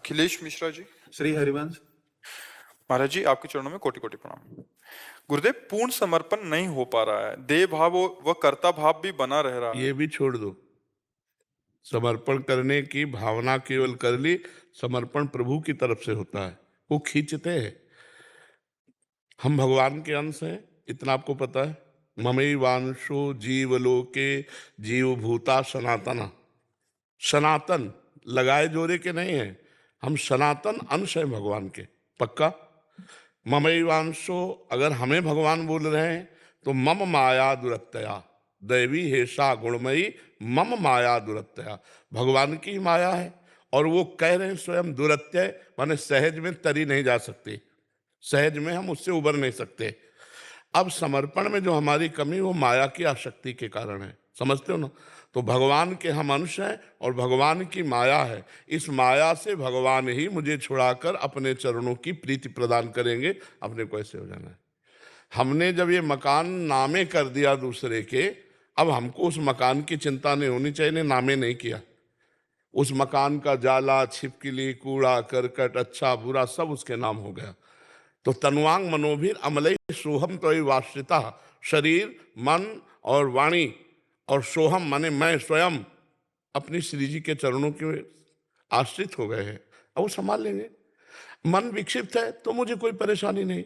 अखिलेश मिश्रा जी। श्री हरिवंश। महाराज जी, आपके चरणों में कोटि कोटि प्रणाम। गुरुदेव, पूर्ण समर्पण नहीं हो पा रहा है, देह भाव व कर्ता भाव भी बना रह रहा है। ये भी छोड़ दो। समर्पण करने की भावना केवल कर ली, समर्पण प्रभु की तरफ से होता है, वो खींचते हैं। हम भगवान के अंश हैं, इतना आपको पता है। ममैवांशो जीवलोके जीवभूता सनातन। सनातन लगाए जोरे के नहीं है, हम सनातन अंश हैं भगवान के, पक्का। ममैवांशो, अगर हमें भगवान बोल रहे हैं तो मम माया दुरत्यया दैवी हेषा गुणमयी मम माया दुरत्यया, भगवान की माया है। और वो कह रहे हैं स्वयं दुरत्यय, माने सहज में तरी नहीं जा सकती, सहज में हम उससे उबर नहीं सकते। अब समर्पण में जो हमारी कमी, वो माया की आसक्ति के कारण है, समझते हो ना। तो भगवान के हम अंश हैं और भगवान की माया है, इस माया से भगवान ही मुझे छुड़ाकर अपने चरणों की प्रीति प्रदान करेंगे, अपने को ऐसे हो जाना है। हमने जब ये मकान नामे कर दिया दूसरे के, अब हमको उस मकान की चिंता नहीं होनी चाहिए, नामे नहीं किया। उस मकान का जाला, छिपकली, कूड़ा करकट, अच्छा बुरा सब उसके नाम हो गया। तो तनुवांग मनोभीर अमलई सोहम तो वाश्रिता, शरीर मन और वाणी और सोहम माने मैं स्वयं अपनी श्री जी के चरणों के आश्रित हो गए हैं, अब वो संभाल लेंगे। मन विक्षिप्त है तो मुझे कोई परेशानी नहीं,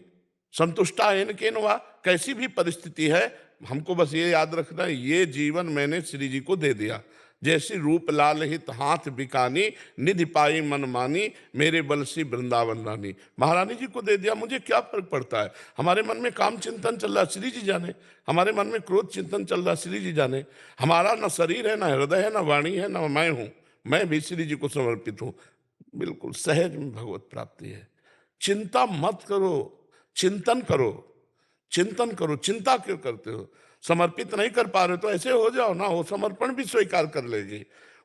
संतुष्टा है न वा, कैसी भी परिस्थिति है, हमको बस ये याद रखना है, ये जीवन मैंने श्री जी को दे दिया। जैसी रूप लाल हित हाथ बिकानी, निधि पाई मन मानी, मेरे बल सी वृंदावन रानी। महारानी जी को दे दिया, मुझे क्या फर्क पड़ता है। हमारे मन में काम चिंतन चल रहा, श्री जी जाने। हमारे मन में क्रोध चिंतन चल रहा, श्री जी जाने। हमारा न शरीर है, न हृदय है, न वाणी है, न मैं हूं, मैं भी श्री जी को समर्पित हूं। बिल्कुल सहज में भगवत प्राप्ति है। चिंता मत करो, चिंतन करो, चिंतन करो। चिंता क्यों करते हो? समर्पित नहीं कर पा रहे तो ऐसे हो जाओ ना, वो समर्पण भी स्वीकार कर लेगी।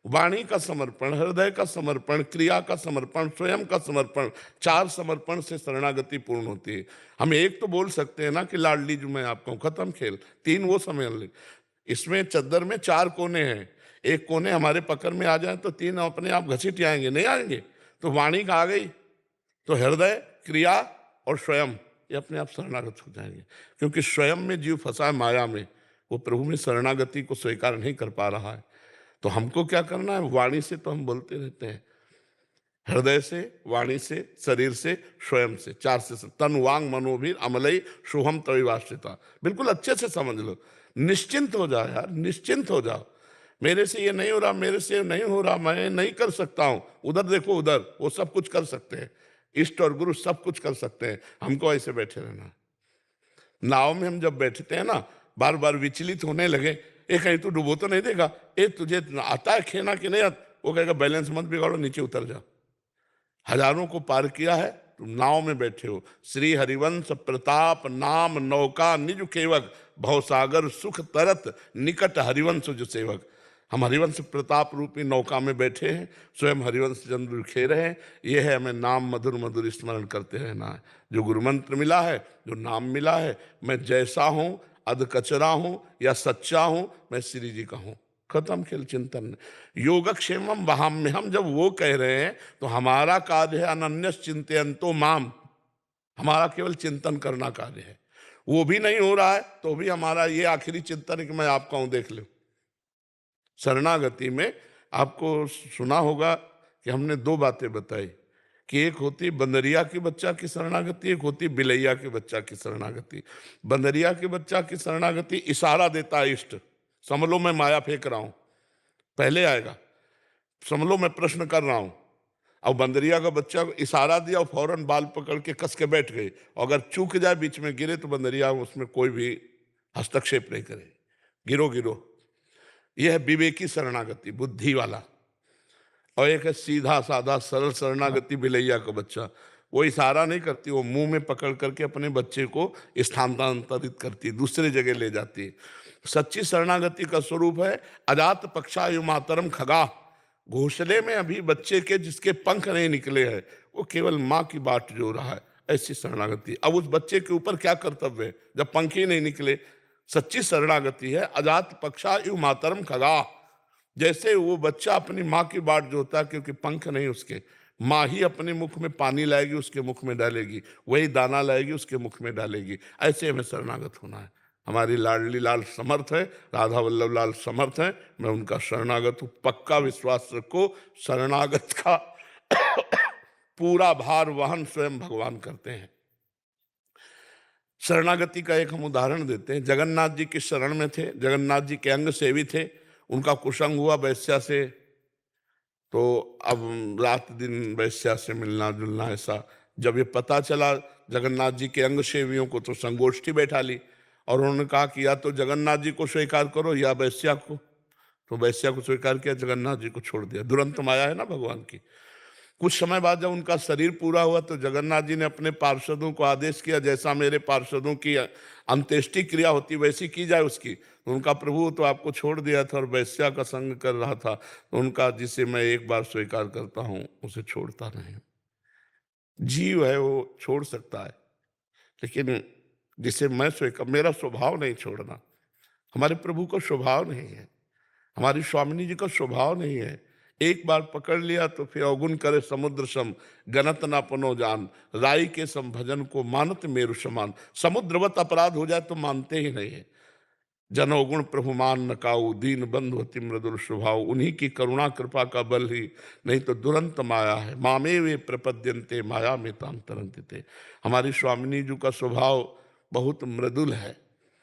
वाणी का समर्पण, हृदय का समर्पण, क्रिया का समर्पण, स्वयं का समर्पण, 4 समर्पण से शरणागति पूर्ण होती है। हम एक तो बोल सकते हैं ना कि लाडली जो मैं आपका हूं, खत्म खेल। 3 वो समझ ले। इसमें चद्दर में 4 कोने हैं, एक कोने हमारे पकड़ में आ जाए तो 3 अपने आप घसीट आएंगे, नहीं आएंगे। तो वाणी का आ गई तो हृदय, क्रिया और स्वयं, ये अपने आप शरणागत हो जाएंगे। क्योंकि स्वयं में जीव फंसा है माया में, वो प्रभु में शरणागति को स्वीकार नहीं कर पा रहा है। तो हमको क्या करना है? वाणी से तो हम बोलते रहते हैं, हृदय से, वाणी से, शरीर से, स्वयं से, 4 से। तन वांग मनोभीर अमलई सोहम तविवाश्रिता। बिल्कुल अच्छे से समझ लो, निश्चिंत हो जाओ यार, निश्चिंत हो जाओ। मेरे से ये नहीं हो रहा, मेरे से नहीं हो रहा, मैं नहीं कर सकता हूं, उधर देखो, उधर वो सब कुछ कर सकते हैं, इष्ट और गुरु सब कुछ कर सकते हैं। हमको ऐसे बैठे रहना। नाव में हम जब बैठते हैं ना, बार बार विचलित होने लगे, ए कहीं तू डुबो तो नहीं देगा, ए तुझे आता है खेना कि नहीं आता, वो कहेगा बैलेंस मत बिगाड़ो, नीचे उतर जा। हजारों को पार किया है, तुम नाव में बैठे हो। श्री हरिवंश प्रताप नाम नौका निज केवक, भवसागर सुख तरत निकट हरिवंश जो सेवक। हम हरिवंश प्रताप रूपी नौका में बैठे हैं, स्वयं हरिवंश चंद्र खेर हैं। ये है हमें नाम मधुर मधुर स्मरण करते रहना है। जो गुरु मंत्र मिला है, जो नाम मिला है, मैं जैसा हूं, अध कचरा हूं या सच्चा हूं, मैं श्री जी का हूं। खत्म खेल चिंतन। योगक्षेमम वहां में हम जब वो कह रहे हैं तो हमारा कार्य है अनन्यस चिंतयन्तो माम, हमारा केवल चिंतन करना कार्य है। वो भी नहीं हो रहा है तो भी हमारा ये आखिरी चिंतन है कि मैं आपका हूं, देख लो। शरणागति में आपको सुना होगा कि हमने 2 बातें बताई कि एक होती बंदरिया के बच्चा की शरणागति, एक होती बिलैया के बच्चा की शरणागति। बंदरिया के बच्चा की शरणागति इशारा देता है इष्ट, समझ लो मैं माया फेंक रहा हूं, पहले आएगा, समझ लो मैं प्रश्न कर रहा हूं। अब बंदरिया का बच्चा को इशारा दिया और फौरन बाल पकड़ के कस के बैठ गए, और अगर चूक जाए बीच में गिरे तो बंदरिया उसमें कोई भी हस्तक्षेप नहीं करे, गिरो गिरो। यह है विवेकी शरणागति, बुद्धि वाला। और एक है सीधा साधा सरल शरणागति बिलैया का बच्चा, वो इशारा नहीं करती, वो मुंह में पकड़ करके अपने बच्चे को स्थानांतरित करती, दूसरे जगह ले जाती है। सच्ची शरणागति का स्वरूप है अजात पक्षायु मातरम खगा, घोंसले में अभी बच्चे के जिसके पंख नहीं निकले हैं, वो केवल माँ की बाट जो रहा है, ऐसी शरणागति। अब उस बच्चे के ऊपर क्या कर्तव्य है जब पंख ही नहीं निकले? सच्ची शरणागति है अजात पक्षायु मातरम खगा, जैसे वो बच्चा अपनी माँ की बाट जोता है क्योंकि पंख नहीं उसके, माँ ही अपने मुख में पानी लाएगी, उसके मुख में डालेगी, वही दाना लाएगी, उसके मुख में डालेगी। ऐसे हमें शरणागत होना है। हमारी लाडली लाल समर्थ है, राधा वल्लभ लाल समर्थ है, मैं उनका शरणागत हूँ। पक्का विश्वास रखो, शरणागत का पूरा भार वहन स्वयं भगवान करते हैं। शरणागति का एक हम उदाहरण देते हैं। जगन्नाथ जी के शरण में थे, जगन्नाथ जी के अंग सेवी थे, उनका कुसंग हुआ वैश्या से, तो अब रात दिन वैश्या से मिलना जुलना ऐसा। जब ये पता चला जगन्नाथ जी के अंग सेवियों को, तो संगोष्ठी बैठा ली और उन्होंने कहा कि या तो जगन्नाथ जी को स्वीकार करो या वैश्या को। तो वैश्या को स्वीकार किया, जगन्नाथ जी को छोड़ दिया। दुरंत माया है ना भगवान की। कुछ समय बाद जब उनका शरीर पूरा हुआ तो जगन्नाथ जी ने अपने पार्षदों को आदेश किया, जैसा मेरे पार्षदों की अंत्येष्टि क्रिया होती वैसी की जाए उसकी। तो उनका प्रभु तो आपको छोड़ दिया था और वैश्या का संग कर रहा था, तो उनका जिसे मैं एक बार स्वीकार करता हूं उसे छोड़ता नहीं। जीव है वो छोड़ सकता है, लेकिन जिसे मैं स्वीकार, मेरा स्वभाव नहीं छोड़ना। हमारे प्रभु का स्वभाव नहीं है, हमारी स्वामिनी जी का स्वभाव नहीं है। एक बार पकड़ लिया तो फिर अवगुण करे समुद्र सम, गनत ना पनो जान, राई के सम भजन को मानत मेरु समान। समुद्रवत अपराध हो जाए तो मानते ही नहीं है। जनोगुण प्रभु मान न काऊ, दीन बंधु अति मृदुल स्वभाव। उन्हीं की करुणा कृपा का बल ही, नहीं तो दुरंत माया है। मामे वे प्रपद्यंते माया में ताम तरंते। हमारी स्वामिनी जी का स्वभाव बहुत मृदुल है।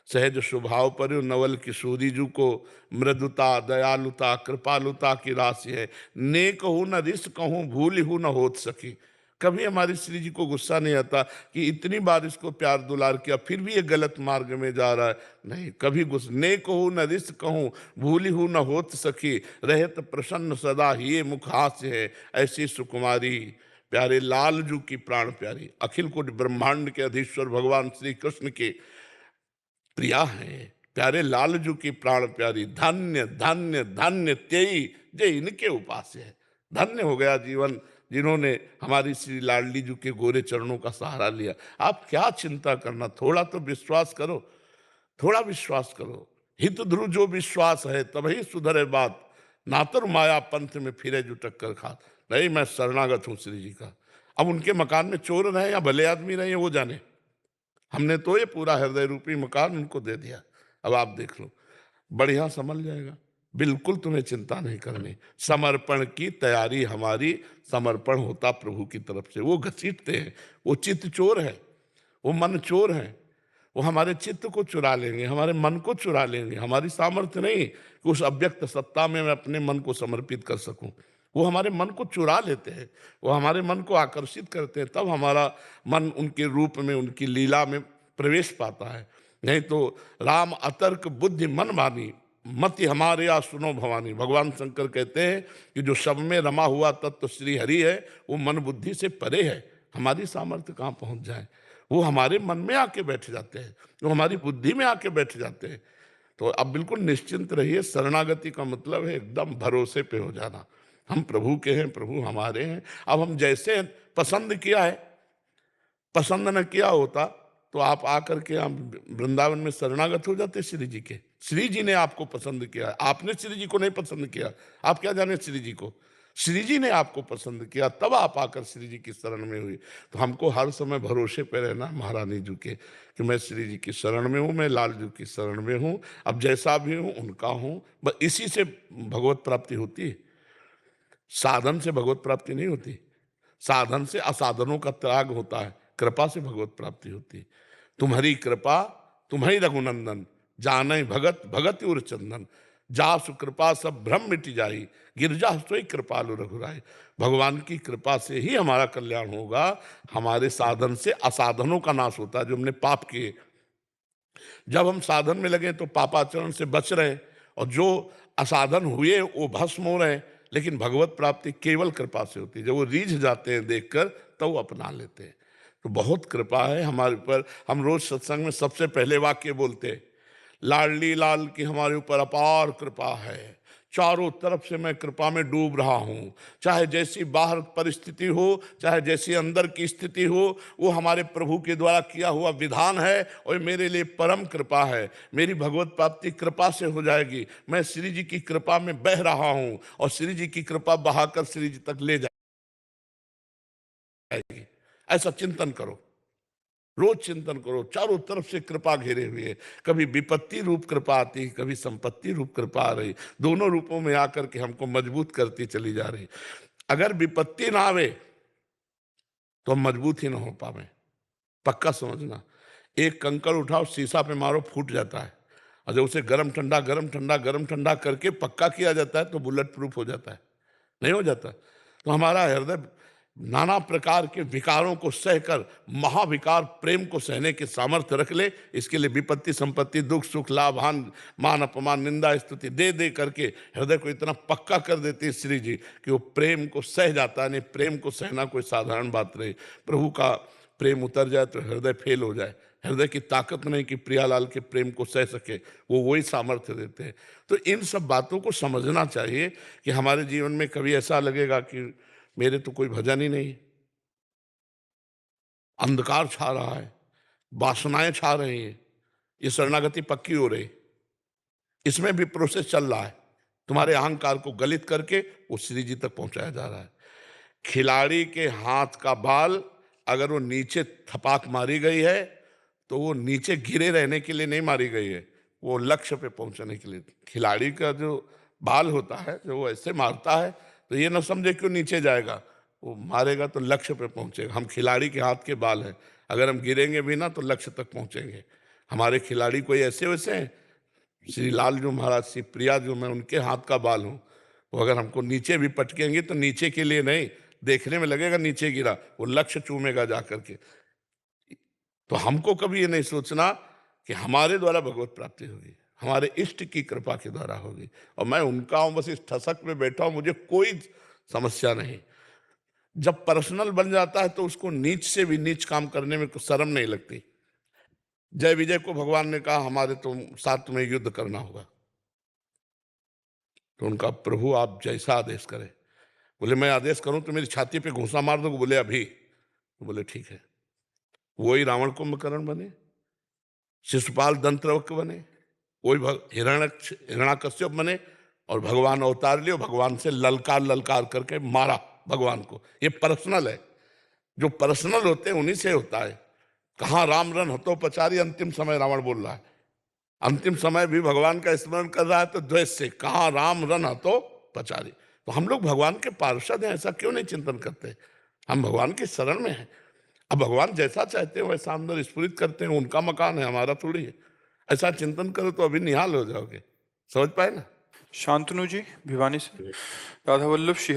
सहज स्वभाव पर नवल किशोरी जू को मृदुता दयालुता कृपालुता की राशि है। नेक हूं न रिस कहूं, भूल हूं न होत सकी। कभी हमारी श्री जी को गुस्सा नहीं आता कि इतनी बार इसको प्यार दुलार किया फिर भी ये गलत मार्ग में जा रहा है, नहीं कभी गुस्सा। नेक हूं न रिस कहूं, भूली हूं न होत सकी, रहत प्रसन्न सदा ये मुख हास्य है। ऐसी सुकुमारी प्यारे लाल जू की प्राण प्यारी, अखिल कोटि ब्रह्मांड के अधीश्वर भगवान श्री कृष्ण के प्रिया है। प्यारे लालजू की प्राण प्यारी, धन्य धन्य धन्य तेई जे इनके उपास्य है। धन्य हो गया जीवन जिन्होंने हमारी श्री लाडली जी के गोरे चरणों का सहारा लिया। आप क्या चिंता करना, थोड़ा तो विश्वास करो, थोड़ा विश्वास करो। हित ध्रुव जो विश्वास है तभी सुधरे बात, नातर माया पंथ में फिरे जो टक्कर खात। नहीं, मैं शरणागत हूँ श्री जी का। अब उनके मकान में चोर रहे या भले आदमी रहे वो जाने, हमने तो ये पूरा हृदय रूपी मकान उनको दे दिया। अब आप देख लो, बढ़िया संभल जाएगा। बिल्कुल तुम्हें चिंता नहीं करनी। समर्पण की तैयारी हमारी, समर्पण होता प्रभु की तरफ से। वो घसीटते हैं, वो चित्त चोर है, वो मन चोर है। वो हमारे चित्त को चुरा लेंगे, हमारे मन को चुरा लेंगे। हमारी सामर्थ्य नहीं कि उस अव्यक्त सत्ता में मैं अपने मन को समर्पित कर सकूं। वो हमारे मन को चुरा लेते हैं, वो हमारे मन को आकर्षित करते हैं, तब हमारा मन उनके रूप में, उनकी लीला में प्रवेश पाता है। नहीं तो राम अतर्क बुद्धि मन मानी, मति हमारे या सुनो भवानी। भगवान शंकर कहते हैं कि जो सब में रमा हुआ तत्व श्री हरि है, वो मन बुद्धि से परे है। हमारी सामर्थ्य कहाँ पहुंच जाए, वो हमारे मन में आके बैठ जाते हैं, वो हमारी बुद्धि में आके बैठ जाते हैं। तो अब बिल्कुल निश्चिंत रहिए। शरणागति का मतलब है एकदम भरोसे पे हो जाना। हम प्रभु के हैं, प्रभु हमारे हैं। अब हम जैसे पसंद किया है, पसंद न किया होता तो आप आकर के हम वृंदावन में शरणागत हो जाते श्री जी के। श्री जी ने आपको पसंद किया, आपने श्री जी को नहीं पसंद किया। आप क्या जाने श्री जी को, श्री जी ने आपको पसंद किया, तब आप आकर श्री जी की शरण में हुई। तो हमको हर समय भरोसे पे रहना महारानी जी के कि मैं श्री जी की शरण में हूँ, मैं लाल जी की शरण में हूँ। अब जैसा भी हूँ उनका हूँ। बस इसी से भगवत प्राप्ति होती है, साधन से भगवत प्राप्ति नहीं होती। साधन से असाधनों का त्याग होता है, कृपा से भगवत प्राप्ति होती है। तुम्हारी कृपा तुम्हारी रघुनंदन, जाने भगत भगत उर चंदन। जासु कृपा सब भ्रम मिट जाई, गिरजा सोई कृपालु रघुराई। भगवान की कृपा से ही हमारा कल्याण होगा। हमारे साधन से असाधनों का नाश होता है, जो हमने पाप किए। जब हम साधन में लगे तो पापाचरण से बच रहे, और जो असाधन हुए वो भस्म हो रहे। लेकिन भगवत प्राप्ति केवल कृपा से होती है। जब वो रीझ जाते हैं देखकर तब वो अपना लेते हैं। तो बहुत कृपा है हमारे ऊपर। हम रोज सत्संग में सबसे पहले वाक्य बोलते हैं, लाडली लाल की हमारे ऊपर अपार कृपा है। चारों तरफ से मैं कृपा में डूब रहा हूँ। चाहे जैसी बाहर परिस्थिति हो, चाहे जैसी अंदर की स्थिति हो, वो हमारे प्रभु के द्वारा किया हुआ विधान है और मेरे लिए परम कृपा है। मेरी भगवत प्राप्ति कृपा से हो जाएगी। मैं श्री जी की कृपा में बह रहा हूँ और श्री जी की कृपा बहाकर श्री जी तक ले जा जाएगी। ऐसा चिंतन करो, रोज चिंतन करो। चारों तरफ से कृपा घेरे हुए है। कभी विपत्ति रूप कृपा आती, कभी संपत्ति रूप कृपा आ रही, दोनों रूपों में आकर के हमको मजबूत करती चली जा रही। अगर विपत्ति ना आवे तो हम मजबूत ही ना हो पावे। पक्का समझना, एक कंकड़ उठाओ, शीशा पे मारो, फूट जाता है, और जब उसे गरम ठंडा गरम ठंडा गरम ठंडा करके पक्का किया जाता है तो बुलेट प्रूफ हो जाता है, नहीं हो जाता। तो हमारा हृदय नाना प्रकार के विकारों को सहकर महाविकार प्रेम को सहने के सामर्थ्य रख ले। इसके लिए विपत्ति संपत्ति दुख सुख लाभ हान मान अपमान निंदा स्तुति दे दे करके हृदय को इतना पक्का कर देती है श्री जी कि वो प्रेम को सह जाता है। नहीं, प्रेम को सहना कोई साधारण बात नहीं। प्रभु का प्रेम उतर जाए तो हृदय फेल हो जाए। हृदय की ताकत नहीं कि प्रियालाल के प्रेम को सह सके, वो वही सामर्थ्य देते हैं। तो इन सब बातों को समझना चाहिए कि हमारे जीवन में कभी ऐसा लगेगा कि मेरे तो कोई भजन ही नहीं, अंधकार छा रहा है, वासनाएं छा रही हैं, ये शरणागति पक्की हो रही, इसमें भी प्रोसेस चल रहा है। तुम्हारे अहंकार को गलित करके वो श्री जी तक पहुंचाया जा रहा है। खिलाड़ी के हाथ का बाल अगर वो नीचे थपाक मारी गई है तो वो नीचे गिरे रहने के लिए नहीं मारी गई है, वो लक्ष्य पे पहुंचने के लिए। खिलाड़ी का जो बाल होता है, जो वो ऐसे मारता है तो ये ना समझे क्यों नीचे जाएगा, वो मारेगा तो लक्ष्य पे पहुंचेगा। हम खिलाड़ी के हाथ के बाल हैं, अगर हम गिरेंगे भी ना तो लक्ष्य तक पहुंचेंगे। हमारे खिलाड़ी कोई ऐसे वैसे हैं? श्री लाल जो महाराज, श्री प्रिया जो, मैं उनके हाथ का बाल हूँ। वो अगर हमको नीचे भी पटकेंगे तो नीचे के लिए नहीं, देखने में लगेगा नीचे गिरा, वो लक्ष्य चूमेगा जा करके। तो हमको कभी ये नहीं सोचना कि हमारे द्वारा भगवत प्राप्ति होगी, हमारे इष्ट की कृपा के द्वारा होगी। और मैं उनका हूं, बस इस ठसक में बैठा हूं, मुझे कोई समस्या नहीं। जब पर्सनल बन जाता है तो उसको नीच से भी नीच काम करने में कुछ शर्म नहीं लगती। जय विजय को भगवान ने कहा हमारे साथ तुम्हें युद्ध करना होगा, तो उनका प्रभु आप जैसा आदेश करें। बोले मैं आदेश करूं तो मेरी छाती पे घूंसा मार दो? बोले अभी। तो बोले ठीक है। वही रावण कुंभकर्ण बने, शिशुपाल दंत्रवक्र बने, वही हिरण्याकश्यप बने, और भगवान अवतार लिए, भगवान से ललकार ललकार करके मारा भगवान को। ये पर्सनल है, जो पर्सनल होते हैं उन्हीं से होता है। कहाँ राम रन हतोपचारी, अंतिम समय रावण बोल रहा है, अंतिम समय भी भगवान का स्मरण कर रहा है तो द्वेष से, कहाँ राम रन हतोपचारी। तो हम लोग भगवान के पार्षद हैं, ऐसा क्यों नहीं चिंतन करते? हम भगवान की शरण में हैं। अब भगवान जैसा चाहते हैं वैसा अंदर स्फुरित करते हैं, उनका मकान है, हमारा थोड़ी है। ऐसा चिंतन करो तो अभी निहाल हो जाओगे। समझ पाए ना? शांतनु जी भिवानी से, राधा वल्लभ श्री